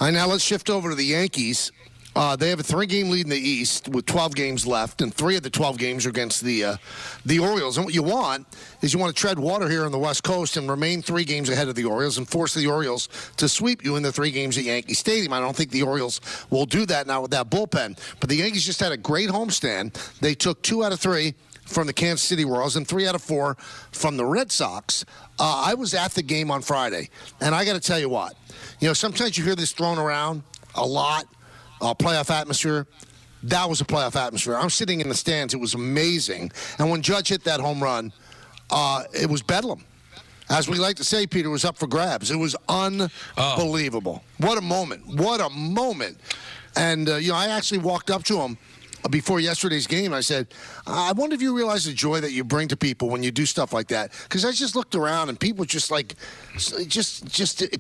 All right, now let's shift over to the Yankees. They have a 3-game lead in the East with 12 games left, and 3 of the 12 games are against the Orioles. And what you want is you want to tread water here on the West Coast and remain 3 games ahead of the Orioles and force the Orioles to sweep you in the 3 games at Yankee Stadium. I don't think the Orioles will do that now with that bullpen. But the Yankees just had a great homestand. They took 2 out of 3 from the Kansas City Royals and 3 out of 4 from the Red Sox. I was at the game on Friday, and I got to tell you what. Sometimes you hear this thrown around a lot. Playoff atmosphere. That was a playoff atmosphere. I'm sitting in the stands. It was amazing. And when Judge hit that home run, it was bedlam. As we like to say, Peter, it was up for grabs. It was unbelievable. What a moment. What a moment. And, I actually walked up to him before yesterday's game. I said, I wonder if you realize the joy that you bring to people when you do stuff like that. Because I just looked around and people just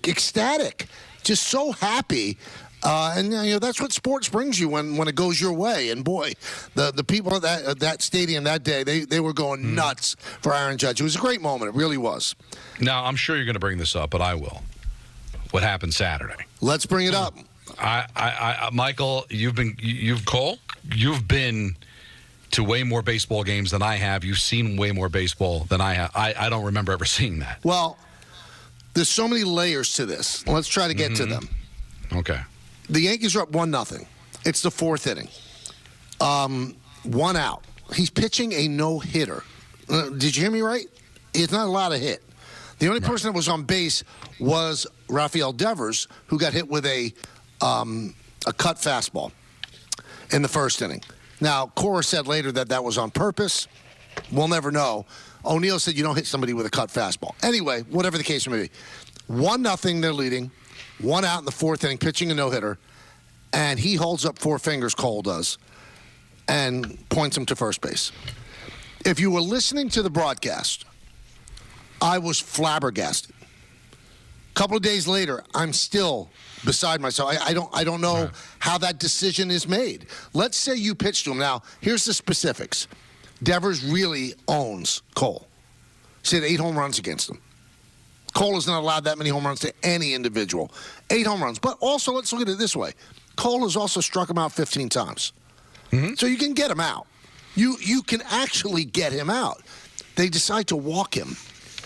ecstatic, just so happy. And that's what sports brings you when it goes your way. And boy, the people at that stadium that day, they were going nuts for Aaron Judge. It was a great moment. It really was. Now, I'm sure you're going to bring this up, but I will. What happened Saturday? Let's bring it up. Michael, you've been to way more baseball games than I have. You've seen way more baseball than I have. I don't remember ever seeing that. Well, there's so many layers to this. Let's try to get to them. Okay. The Yankees are up 1-0. It's the 4th inning. 1 out. He's pitching a no-hitter. Did you hear me right? He's not allowed to hit. The only person that was on base was Rafael Devers, who got hit with a cut fastball in the 1st inning. Now, Cora said later that was on purpose. We'll never know. O'Neill said you don't hit somebody with a cut fastball. Anyway, whatever the case may be. 1-0, they're leading. 1 out in the 4th inning, pitching a no-hitter. And he holds up 4 fingers, Cole does, and points him to first base. If you were listening to the broadcast, I was flabbergasted. A couple of days later, I'm still beside myself. I don't know how that decision is made. Let's say you pitch to him. Now, here's the specifics. Devers really owns Cole. He had 8 home runs against him. Cole has not allowed that many home runs to any individual. 8 home runs. But also, let's look at it this way. Cole has also struck him out 15 times. So you can get him out. You can actually get him out. They decide to walk him.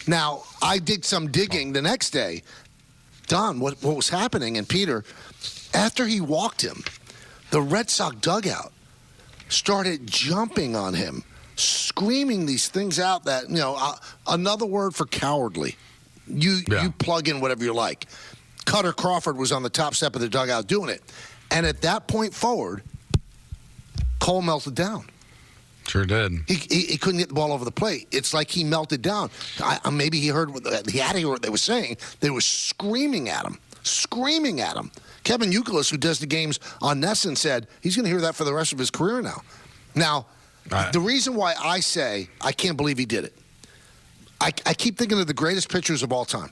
Now, I did some digging the next day. Don, what was happening? And Peter, after he walked him, the Red Sox dugout started jumping on him, screaming these things out that, another word for cowardly. You plug in whatever you like. Cutter Crawford was on the top step of the dugout doing it. And at that point forward, Cole melted down. Sure did. He couldn't get the ball over the plate. It's like he melted down. Maybe he heard he had to hear what they were saying. They were screaming at him. Kevin Youkilis, who does the games on Nesson, said he's going to hear that for the rest of his career now. Now, the reason why I say I can't believe he did it, I keep thinking of the greatest pitchers of all time.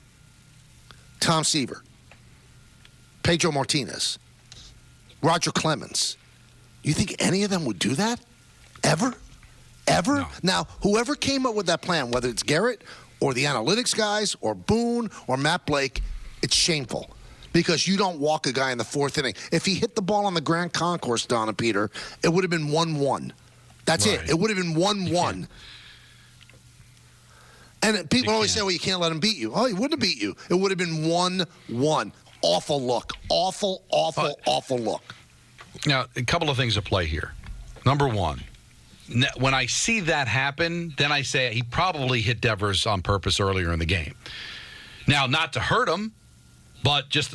Tom Seaver, Pedro Martinez, Roger Clemens. You think any of them would do that? Ever? No. Now, whoever came up with that plan, whether it's Gerrit or the analytics guys or Boone or Matt Blake, it's shameful because you don't walk a guy in the 4th inning. If he hit the ball on the Grand Concourse, Don and Peter, it would have been 1-1. That's it. It would have been 1-1. And people always say, well, you can't let him beat you. Oh, he wouldn't have beat you. It would have been 1-1. Awful look. Awful look. Now, a couple of things at play here. Number one, when I see that happen, then I say he probably hit Devers on purpose earlier in the game. Now, not to hurt him, but just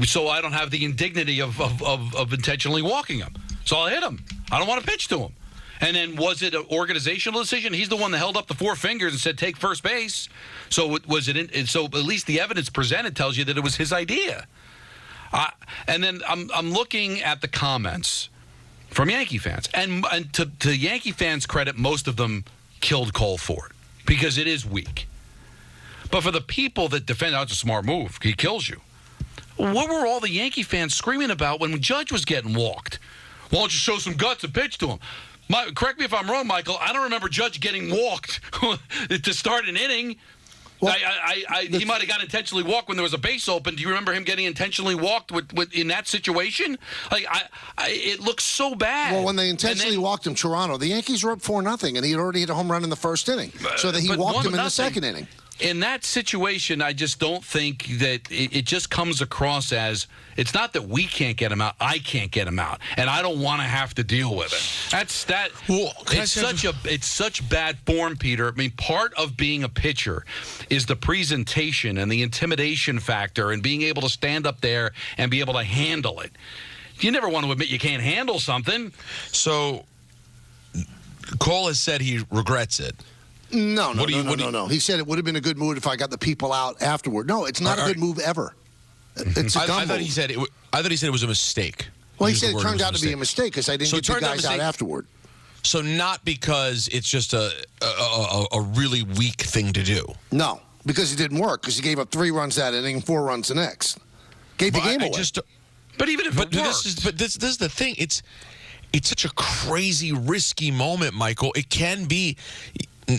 so I don't have the indignity of intentionally walking him. So I'll hit him. I don't want to pitch to him. And then was it an organizational decision? He's the one that held up the 4 fingers and said, take first base. So so at least the evidence presented tells you that it was his idea. And then I'm looking at the comments from Yankee fans. And to Yankee fans' credit, most of them killed Cole for it because it is weak. But for the people that defend, it's a smart move. He kills you. What were all the Yankee fans screaming about when Judge was getting walked? Why don't you show some guts and pitch to him? Correct me if I'm wrong, Michael. I don't remember Judge getting walked to start an inning. Well, he might have got intentionally walked when there was a base open. Do you remember him getting intentionally walked with in that situation? Like, it looks so bad. Well, when they intentionally walked him, Toronto, the Yankees were up 4-0, and he had already hit a home run in the first inning. So that he walked him in the second inning. In that situation, I just don't think that it just comes across as it's not that we can't get him out, I can't get him out, and I don't want to have to deal with it. That's that. Well, it's such bad form, Peter. I mean, part of being a pitcher is the presentation and the intimidation factor and being able to stand up there and be able to handle it. You never want to admit you can't handle something. So Cole has said he regrets it. No. He said it would have been a good move if I got the people out afterward. No, it's not a good move ever. It's a dumb I thought he said it was a mistake. Well, he said it turned out to be a mistake because I didn't get the guys out afterward. So not because it's just a really weak thing to do. No, because it didn't work because he gave up 3 runs that inning and 4 runs the next. Gave the game away. But even if it worked. This is the thing. It's such a crazy, risky moment, Michael. It can be.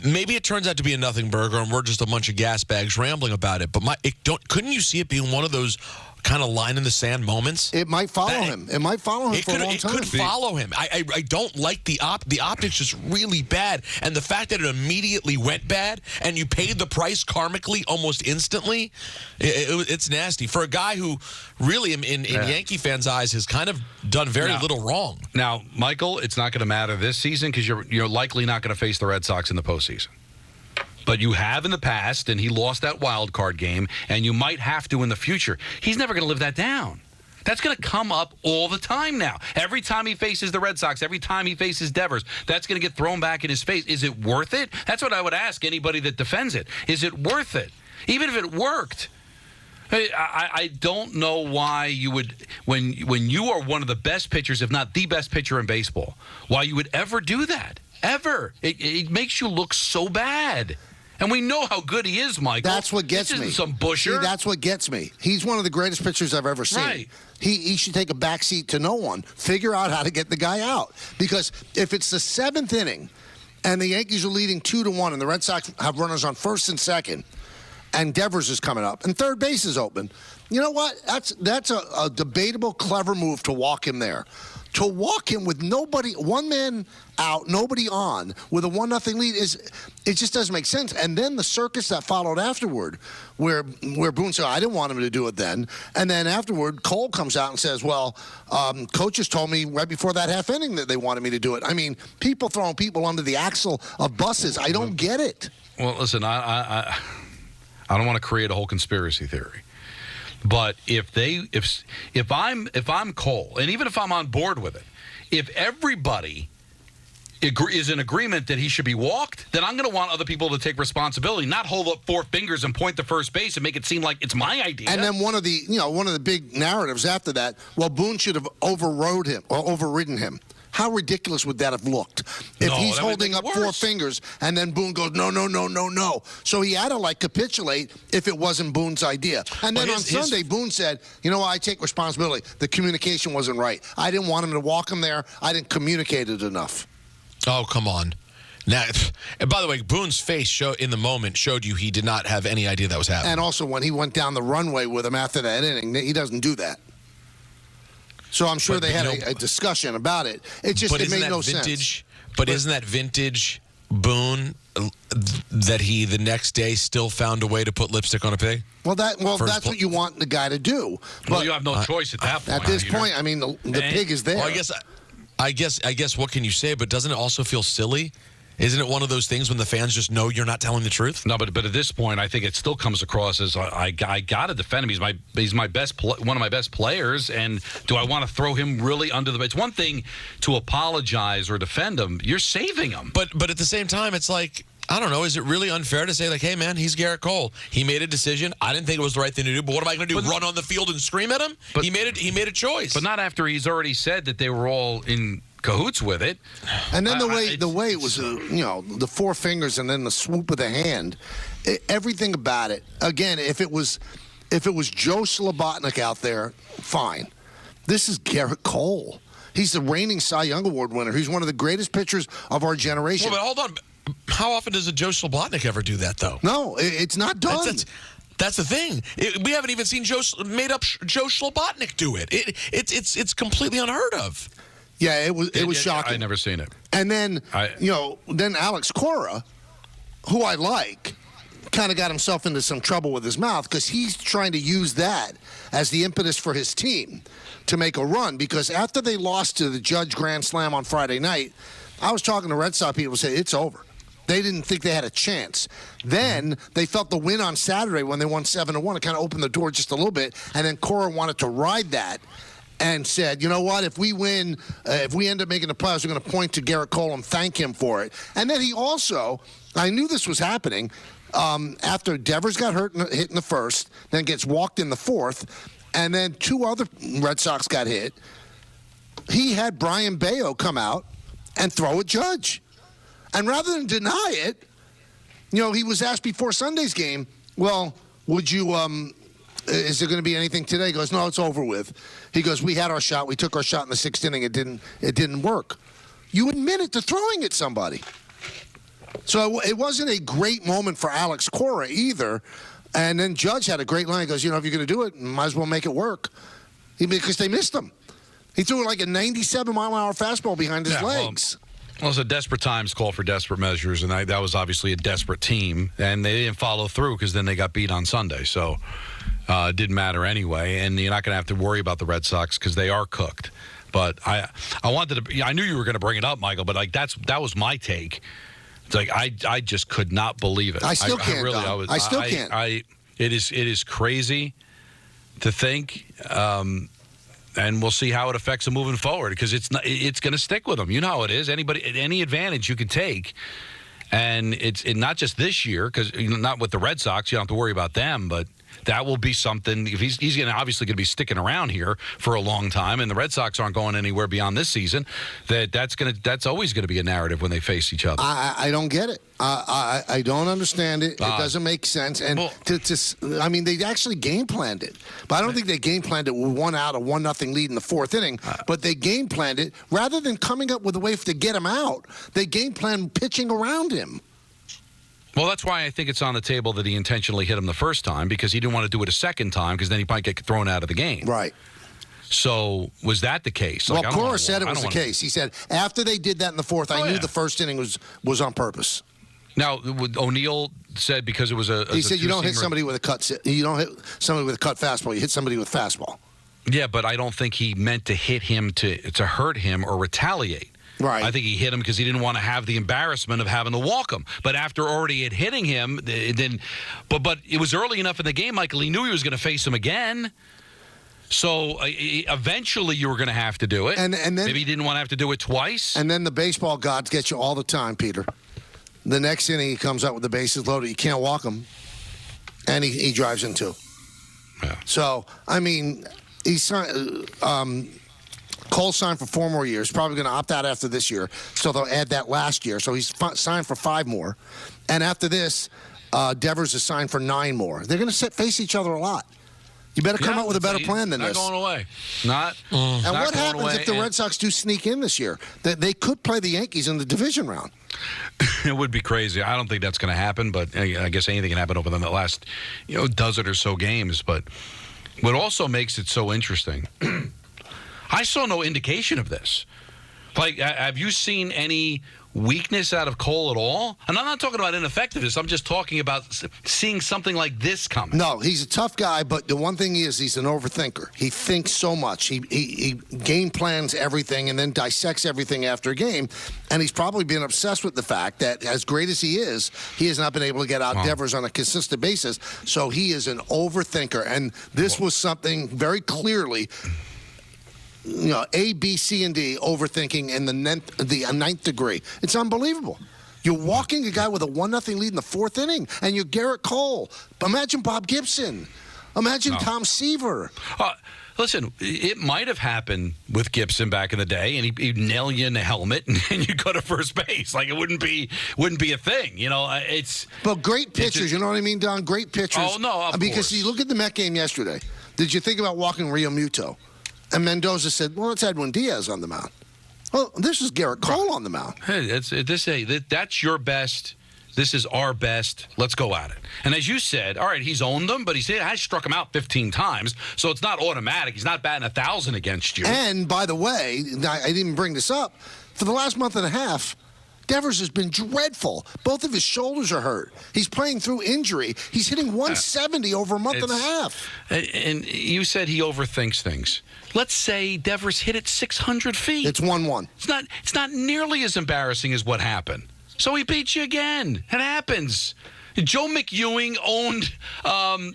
Maybe it turns out to be a nothing burger, and we're just a bunch of gas bags rambling about it. But couldn't you see it being one of those kind of line in the sand moments? It might follow him. It might follow him for a long time. It could follow him. I don't like the optics just really bad, and the fact that it immediately went bad, and you paid the price karmically almost instantly. It's nasty for a guy who really, in Yankee fans' eyes, has kind of done very little wrong. Now, Michael, it's not going to matter this season because you're likely not going to face the Red Sox in the postseason. But you have in the past, and he lost that wild card game, and you might have to in the future. He's never going to live that down. That's going to come up all the time now. Every time he faces the Red Sox, every time he faces Devers, that's going to get thrown back in his face. Is it worth it? That's what I would ask anybody that defends it. Is it worth it? Even if it worked. I don't know why you would, when you are one of the best pitchers, if not the best pitcher in baseball, why you would ever do that. Ever. It makes you look so bad. And we know how good he is, Michael. That's what gets me. This isn't some busher. See, that's what gets me. He's one of the greatest pitchers I've ever seen. Right. He should take a backseat to no one. Figure out how to get the guy out. Because if it's the 7th inning and the Yankees are leading 2-1 and the Red Sox have runners on first and second and Devers is coming up and third base is open, you know what? That's a debatable, clever move to walk him there. To walk him with nobody, one man out, nobody on, with a 1-0 lead it just doesn't make sense. And then the circus that followed afterward, where Boone said, I didn't want him to do it then. And then afterward, Cole comes out and says, well, coaches told me right before that half inning that they wanted me to do it. I mean, people throwing people under the axle of buses. I don't get it. Well, listen, I don't want to create a whole conspiracy theory. But if I'm Cole, and even if I'm on board with it, if everybody is in agreement that he should be walked, then I'm going to want other people to take responsibility, not hold up 4 fingers and point to first base and make it seem like it's my idea. And then one of the big narratives after that, well, Boone should have overridden him. How ridiculous would that have looked if he's holding up 4 fingers and then Boone goes, no. So he had to capitulate if it wasn't Boone's idea. And then on Sunday, Boone said, you know what, I take responsibility. The communication wasn't right. I didn't want him to walk him there. I didn't communicate it enough. Oh, come on. Now, and by the way, Boone's face in the moment showed you he did not have any idea that was happening. And also when he went down the runway with him after that inning, he doesn't do that. So I'm sure they had a discussion about it. It made no sense. But isn't that vintage Boone that he the next day still found a way to put lipstick on a pig? Well, that's what you want the guy to do. But you have no choice at that point. At this point, I mean, the pig is there. Well, I guess what can you say? But doesn't it also feel silly? Isn't it one of those things when the fans just know you're not telling the truth? No, but at this point, I think it still comes across as I got to defend him. He's my best one of my best players, and do I want to throw him really under the? It's one thing to apologize or defend him. You're saving him. But at the same time, it's like, I don't know. Is it really unfair to say, like, hey, man, he's Gerrit Cole. He made a decision. I didn't think it was the right thing to do, but what am I going to do, run on the field and scream at him? He made a choice. But not after he's already said that they were all in cahoots with it. And then the way it was, the 4 fingers and then the swoop of the hand, everything about it. Again, if it was Joe Slobotnik out there, fine. This is Gerrit Cole. He's the reigning Cy Young Award winner. He's one of the greatest pitchers of our generation. Well, but hold on. How often does a Joe Slobodnik ever do that, though? No, it's not done. That's the thing. We haven't even seen made up Joe Slobodnik do it. It's completely unheard of. Yeah, it was shocking. I've never seen it. And then, then Alex Cora, who I like, kind of got himself into some trouble with his mouth because he's trying to use that as the impetus for his team to make a run. Because after they lost to the Judge Grand Slam on Friday night, I was talking to Red Sox people who said, it's over. They didn't think they had a chance. Then they felt the win on Saturday when they won 7-1. It kind of opened the door just a little bit. And then Cora wanted to ride that and said, you know what, if we win, if we end up making the playoffs, we're going to point to Gerrit Cole and thank him for it. And then he also, I knew this was happening, after Devers got hit in the first, then gets walked in the fourth, and then 2 other Red Sox got hit. He had Brian Bayo come out and throw at Judge. And rather than deny it, he was asked before Sunday's game, well, would you, is there going to be anything today? He goes, no, it's over with. He goes, we had our shot. We took our shot in the 6th inning. It didn't work. You admitted to throwing at somebody. So it wasn't a great moment for Alex Cora either. And then Judge had a great line. He goes, if you're going to do it, might as well make it work. Because they missed him. He threw like a 97-mile-an-hour fastball behind his legs. Well, it's a desperate times call for desperate measures, and that was obviously a desperate team. And they didn't follow through because then they got beat on Sunday. So it didn't matter anyway. And you're not going to have to worry about the Red Sox because they are cooked. But I knew you were going to bring it up, Michael, but that was my take. It's like I just could not believe it. I still can't. I still can't. It is crazy to think, and we'll see how it affects them moving forward because it's going to stick with them. You know how it is. Any advantage you can take, and it's not just this year because not with the Red Sox. You don't have to worry about them, but that will be something. If he's obviously going to be sticking around here for a long time, and the Red Sox aren't going anywhere beyond this season, that's always going to be a narrative when they face each other. I don't get it. I don't understand it. It doesn't make sense. And they actually game planned it, but I don't think they game planned it with 1-0 lead in the 4th inning. But they game planned it rather than coming up with a way to get him out. They game planned pitching around him. Well, that's why I think it's on the table that he intentionally hit him the first time because he didn't want to do it a second time because then he might get thrown out of the game. Right. So was that the case? Well, Cora said it was the case. He said after they did that in the 4th, I knew the first inning was on purpose. Now, O'Neill said because it was he said you don't hit somebody with a cut. You don't hit somebody with a cut fastball. You hit somebody with fastball. Yeah, but I don't think he meant to hit him to hurt him or retaliate. Right. I think he hit him because he didn't want to have the embarrassment of having to walk him. But after already hitting him, but it was early enough in the game, Michael. He knew he was going to face him again. So eventually you were going to have to do it. And then, maybe he didn't want to have to do it twice. And then the baseball gods get you all the time, Peter. The next inning he comes out with the bases loaded. You can't walk him. And he drives in 2. Yeah. So, he's Cole signed for 4 more years. Probably going to opt out after this year. So they'll add that last year. So he's signed for 5 more. And after this, Devers is signed for 9 more. They're going to face each other a lot. You better come up with a better plan than this. Not going away. Not. And not what happens if the Red Sox do sneak in this year? They could play the Yankees in the division round. It would be crazy. I don't think that's going to happen, but I guess anything can happen over the last dozen or so games. But what also makes it so interesting, I saw no indication of this. Like, have you seen any weakness out of Cole at all? And I'm not talking about ineffectiveness. I'm just talking about seeing something like this coming. No, he's a tough guy, but the one thing is he's an overthinker. He thinks so much. He game plans everything and then dissects everything after a game. And he's probably been obsessed with the fact that as great as he has not been able to get out Devers on a consistent basis. So he is an overthinker. And this was something very clearly A, B, C, and D, overthinking in the ninth degree. It's unbelievable. You're walking a guy with a 1-0 lead in the 4th inning, and you're Gerrit Cole. Imagine Bob Gibson. Imagine Tom Seaver. Listen, it might have happened with Gibson back in the day, and he'd nail you in the helmet, and you go to first base. Like, it wouldn't be a thing. But great pitchers, you know what I mean, Don? Great pitchers. Oh, no, of because course. You look at the Met game yesterday. Did you think about walking Rio Muto? And Mendoza said, well, it's Edwin Diaz on the mound. Well, this is Gerrit Cole on the mound. Hey, that's your best This is our best. Let's go at it. And as you said, all right, he's owned them, but he has struck him out 15 times, so it's not automatic. He's not batting 1,000 against you. And, by the way, I didn't even bring this up. For the last month and a half, Devers has been dreadful. Both of his shoulders are hurt. He's playing through injury. He's hitting 170 over a month and a half. And you said he overthinks things. Let's say Devers hit it 600 feet. It's 1-1. It's not nearly as embarrassing as what happened. So he beats you again. It happens. Joe McEwing owned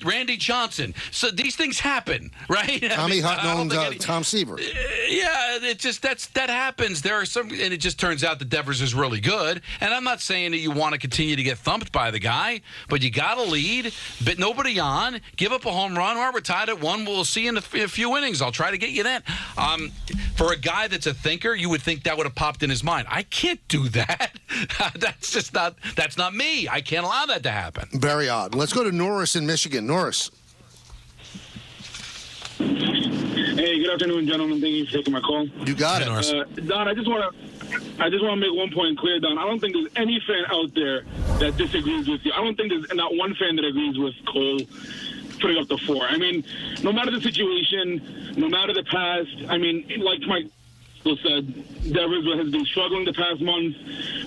Randy Johnson. So these things happen, right? Tommy Hutton owned Tom Seaver. Yeah, it just that happens. There are some, and it just turns out that Devers is really good. And I'm not saying that you want to continue to get thumped by the guy, but you got to lead, but nobody on, give up a home run. Or we're tied at 1. We'll see in a few innings. I'll try to get you that. For a guy that's a thinker, you would think that would have popped in his mind. I can't do that. That's not me. I can't allow that to happen. Very odd. Let's go to Norris in Michigan. Norris. Hey, good afternoon, gentlemen. Thank you for taking my call. You got it. Norris. Don, I just want to make one point clear, Don. I don't think there's any fan out there that disagrees with you. I don't think there's not one fan that agrees with Cole putting up the 4. I mean, no matter the situation, no matter the past, I mean, like Mike said, Devers has been struggling the past month.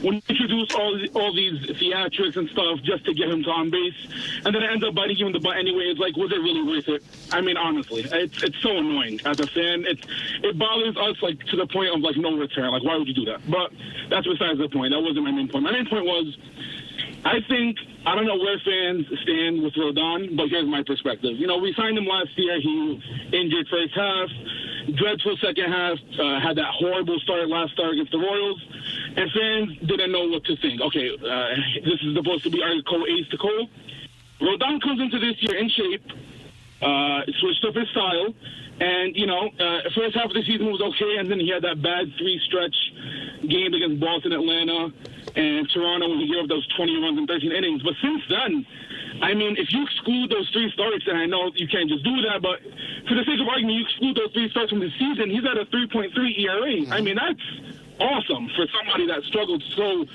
When you introduce all these theatrics and stuff just to get him to on base, and then it ends up biting you in the butt anyway, it's like, was it really worth it? I mean, honestly, it's so annoying as a fan. It bothers us like to the point of like no return. Like, why would you do that? But that's besides the point. That wasn't my main point. My main point was, I don't know where fans stand with Rodon, but here's my perspective. You know, we signed him last year. He injured first half, dreadful second half, had that horrible last start against the Royals, and fans didn't know what to think. Okay, this is supposed to be our ace to Cole. Rodon comes into this year in shape, switched up his style, and, you know, first half of the season was okay, and then he had that bad 3-stretch game against Boston, Atlanta, and Toronto when he gave up those 20 runs in 13 innings. But since then, I mean, if you exclude those 3 starts, and I know you can't just do that, but for the sake of argument, you exclude those 3 starts from the season, he's at a 3.3 ERA. I mean, that's awesome for somebody that struggled so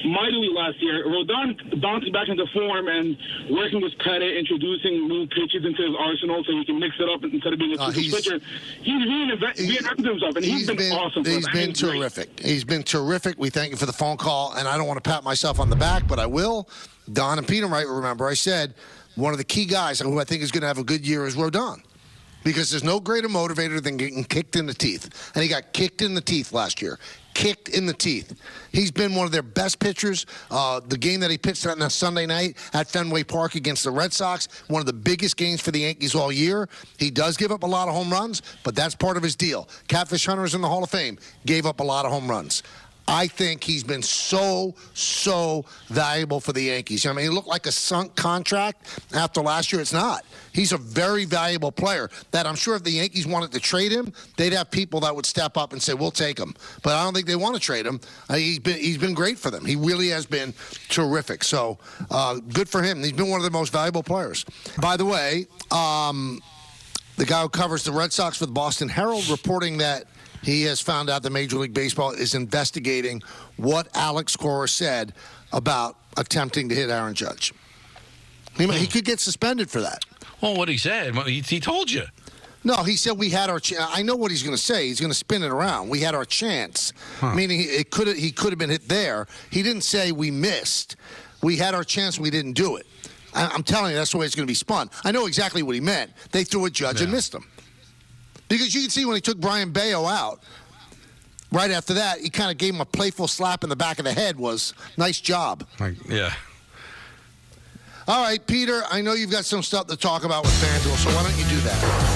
mightily last year. Rodon bouncing back into form and working with Pettit, introducing new pitches into his arsenal so he can mix it up instead of being a two pitcher. He's reinvented himself, and he's been awesome. He's been terrific. He's been terrific. We thank you for the phone call, and I don't want to pat myself on the back, but I will. Don and Peter might remember I said one of the key guys who I think is going to have a good year is Rodon. Because there's no greater motivator than getting kicked in the teeth. And he got kicked in the teeth last year. Kicked in the teeth. He's been one of their best pitchers. The game that he pitched on a Sunday night at Fenway Park against the Red Sox, one of the biggest games for the Yankees all year. He does give up a lot of home runs, but that's part of his deal. Catfish Hunters in the Hall of Fame gave up a lot of home runs. I think he's been so valuable for the Yankees. I mean, he looked like a sunk contract after last year. It's not. He's a very valuable player that I'm sure if the Yankees wanted to trade him, they'd have people that would step up and say, we'll take him. But I don't think they want to trade him. He's been great for them. He really has been terrific. So good for him. He's been one of the most valuable players. By the way, the guy who covers the Red Sox for the Boston Herald reporting that he has found out that Major League Baseball is investigating what Alex Cora said about attempting to hit Aaron Judge. He could get suspended for that. Well, what he said, he told you. No, he said we had our chance. I know what he's going to say. He's going to spin it around. We had our chance, meaning he could have been hit there. He didn't say we missed. We had our chance. We didn't do it. I'm telling you, that's the way it's going to be spun. I know exactly what he meant. They threw a Judge and missed him. Because you can see when he took Brian Bayo out, right after that, he kind of gave him a playful slap in the back of the head. Was nice job. Yeah. All right, Peter, I know you've got some stuff to talk about with FanDuel, so why don't you do that?